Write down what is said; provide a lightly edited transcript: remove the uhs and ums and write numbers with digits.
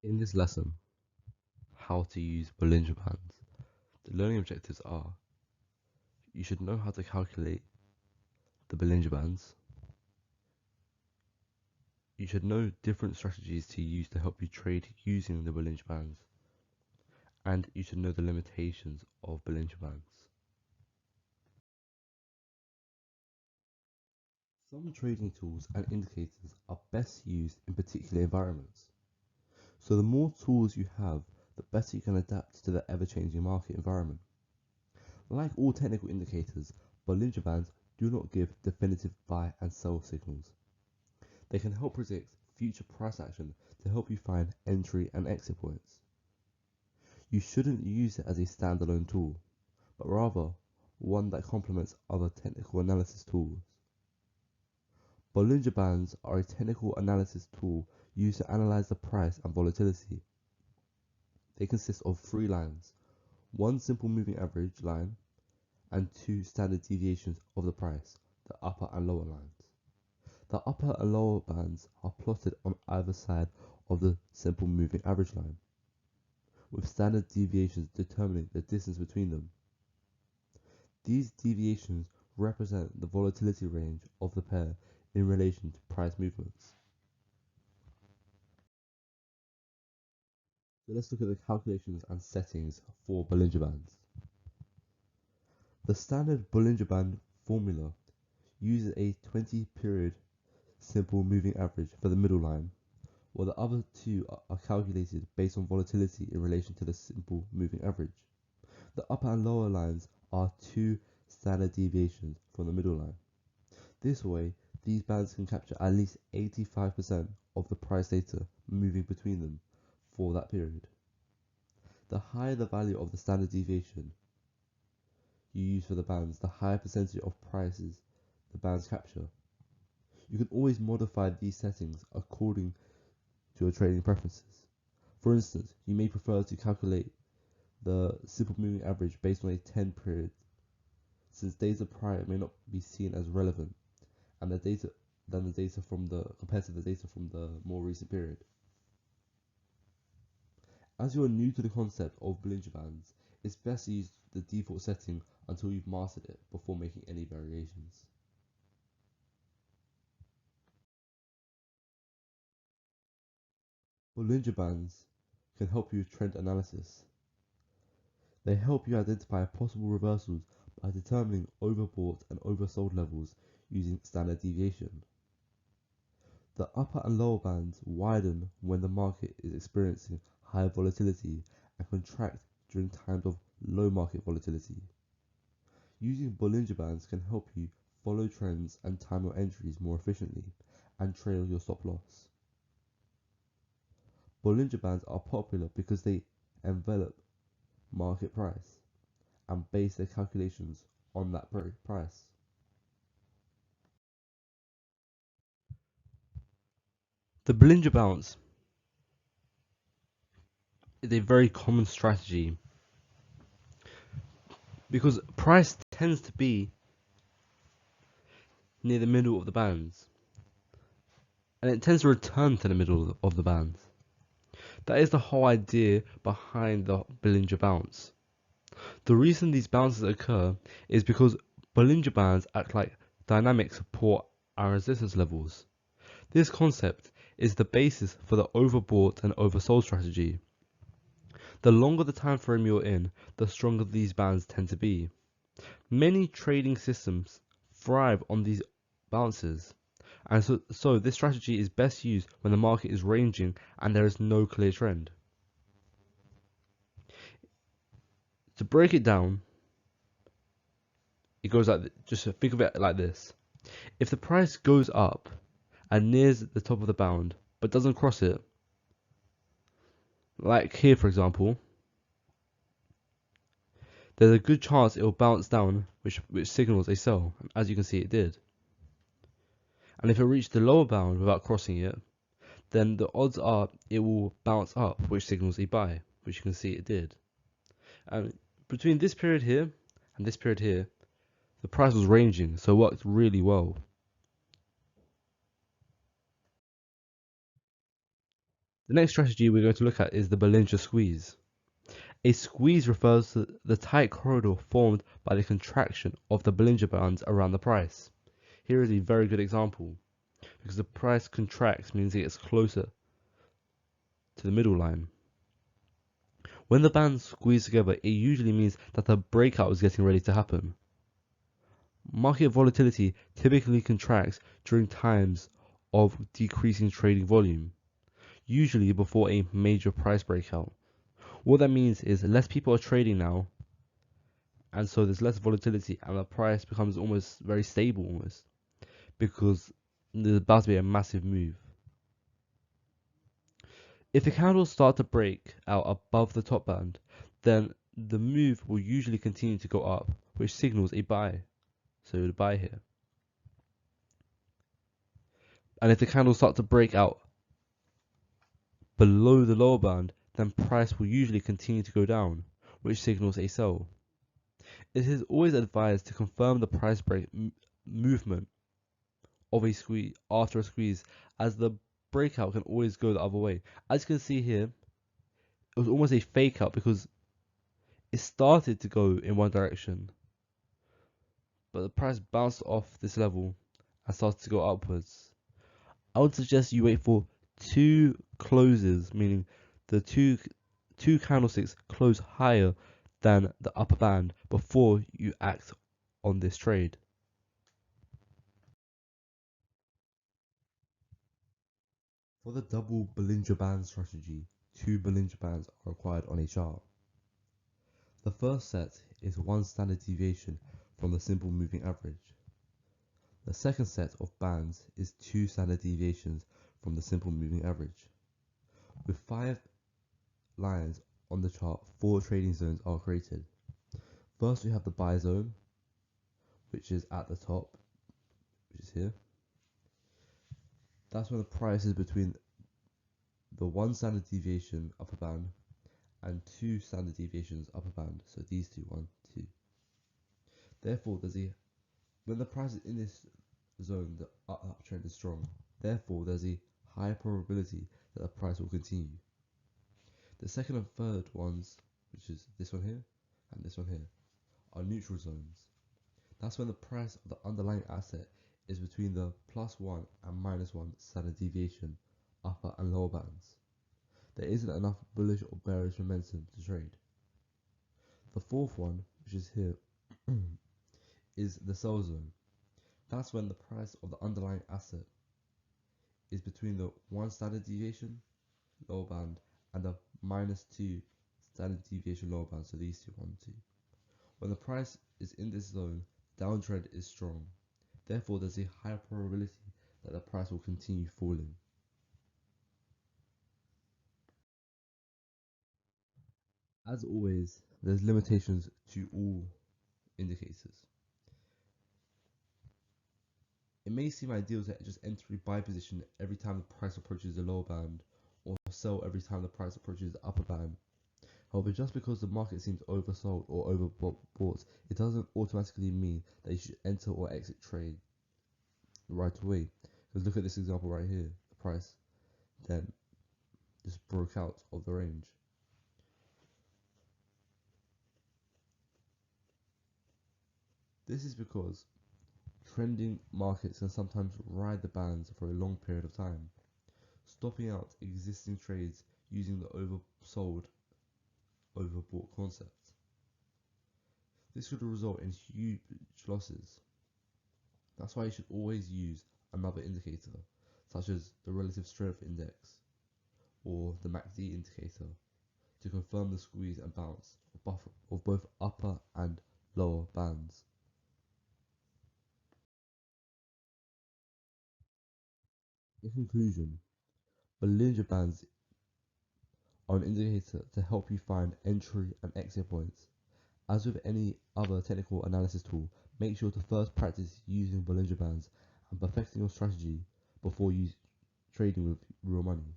In this lesson, how to use Bollinger Bands, the learning objectives are: you should know how to calculate the Bollinger Bands, you should know different strategies to use to help you trade using the Bollinger Bands, and you should know the limitations of Bollinger Bands. Some trading tools and indicators are best used in particular environments. So the more tools you have, the better you can adapt to the ever-changing market environment. Like all technical indicators, Bollinger Bands do not give definitive buy and sell signals. They can help predict future price action to help you find entry and exit points. You shouldn't use it as a standalone tool, but rather one that complements other technical analysis tools. Bollinger Bands are a technical analysis tool used to analyze the price and volatility. They consist of 3 lines, one simple moving average line, and 2 standard deviations of the price, the upper and lower lines. The upper and lower bands are plotted on either side of the simple moving average line, with standard deviations determining the distance between them. These deviations represent the volatility range of the pair in relation to price movements. So let's look at the calculations and settings for Bollinger Bands. The standard Bollinger Band formula uses a 20-period simple moving average for the middle line, while the other 2 are calculated based on volatility in relation to the simple moving average. The upper and lower lines are 2 standard deviations from the middle line. This way, these bands can capture at least 85% of the price data moving between them for that period. The higher the value of the standard deviation you use for the bands, the higher percentage of prices the bands capture. You can always modify these settings according to your trading preferences. For instance, you may prefer to calculate the simple moving average based on a 10 period, since data prior may not be seen as relevant and the data compared to the data from the more recent period. As you are new to the concept of Bollinger Bands, it's best to use the default setting until you've mastered it before making any variations. Bollinger Bands can help you with trend analysis. They help you identify possible reversals by determining overbought and oversold levels using standard deviation. The upper and lower bands widen when the market is experiencing high volatility and contract during times of low market volatility. Using Bollinger Bands can help you follow trends and time your entries more efficiently and trail your stop loss. Bollinger Bands are popular because they envelop market price and base their calculations on that price. The Bollinger Balance is a very common strategy because price tends to be near the middle of the bands and it tends to return to the middle of the bands. That is the whole idea behind the Bollinger Balance. The reason these bounces occur is because Bollinger Bands act like dynamic support and resistance levels. This concept is the basis for the overbought and oversold strategy. The longer the time frame you're in, the stronger these bands tend to be. Many trading systems thrive on these balances, and so this strategy is best used when the market is ranging and there is no clear trend. To break it down, it goes like, just think of it like this. If the price goes up and nears the top of the bound but doesn't cross it, like here for example, there's a good chance it will bounce down, which signals a sell, as you can see it did. And if it reached the lower bound without crossing it, then the odds are it will bounce up, which signals a buy, which you can see it did. And between this period here and this period here, the price was ranging, so it worked really well. The next strategy we're going to look at is the Bollinger Squeeze. A squeeze refers to the tight corridor formed by the contraction of the Bollinger Bands around the price. Here is a very good example, because the price contracts means it gets closer to the middle line. When the bands squeeze together, it usually means that the breakout is getting ready to happen. Market volatility typically contracts during times of decreasing trading volume, usually before a major price breakout. What that means is less people are trading now, and so there's less volatility, and the price becomes almost very stable almost, because there's about to be a massive move. If the candles start to break out above the top band, then the move will usually continue to go up, which signals a buy. So the buy here. And if the candles start to break out below the lower band, then price will usually continue to go down, which signals a sell. It is always advised to confirm the price break movement of a squeeze after a squeeze, as the breakout can always go the other way. As you can see here, it was almost a fake out because it started to go in one direction, but the price bounced off this level and started to go upwards. I would suggest you wait for two closes, meaning the two candlesticks close higher than the upper band before you act on this trade. For the double Bollinger Band strategy, two Bollinger Bands are required on a chart. The first set is one standard deviation from the simple moving average. The second set of bands is two standard deviations from the simple moving average. With 5 lines on the chart, 4 trading zones are created. First we have the buy zone, which is at the top, which is here. That's when the price is between the 1 standard deviation upper band and 2 standard deviations upper band. So these two, 1, 2. Therefore, when the price is in this zone, the uptrend is strong. Therefore, there's a high probability that the price will continue. The second and third ones, which is this one here and this one here, are neutral zones. That's when the price of the underlying asset is between the +1 and -1 standard deviation upper and lower bands. There isn't enough bullish or bearish momentum to trade. The fourth one, which is here, is the sell zone. That's when the price of the underlying asset is between the 1 standard deviation lower band and the -2 standard deviation lower band. So these two, 1, 2. When the price is in this zone, downtrend is strong. Therefore, there's a higher probability that the price will continue falling. As always, there's limitations to all indicators. It may seem ideal to just enter a buy position every time the price approaches the lower band, or sell every time the price approaches the upper band. However, just because the market seems oversold or overbought, it doesn't automatically mean that you should enter or exit trade right away. Because look at this example right here. The price then just broke out of the range. This is because trending markets can sometimes ride the bands for a long period of time, stopping out existing trades using the oversold, overbought concept. This could result in huge losses. That's why you should always use another indicator, such as the relative strength index or the MACD indicator, to confirm the squeeze and bounce of both upper and lower bands. In conclusion, Bollinger Bands are an indicator to help you find entry and exit points. As with any other technical analysis tool, make sure to first practice using Bollinger Bands and perfecting your strategy before trading with real money.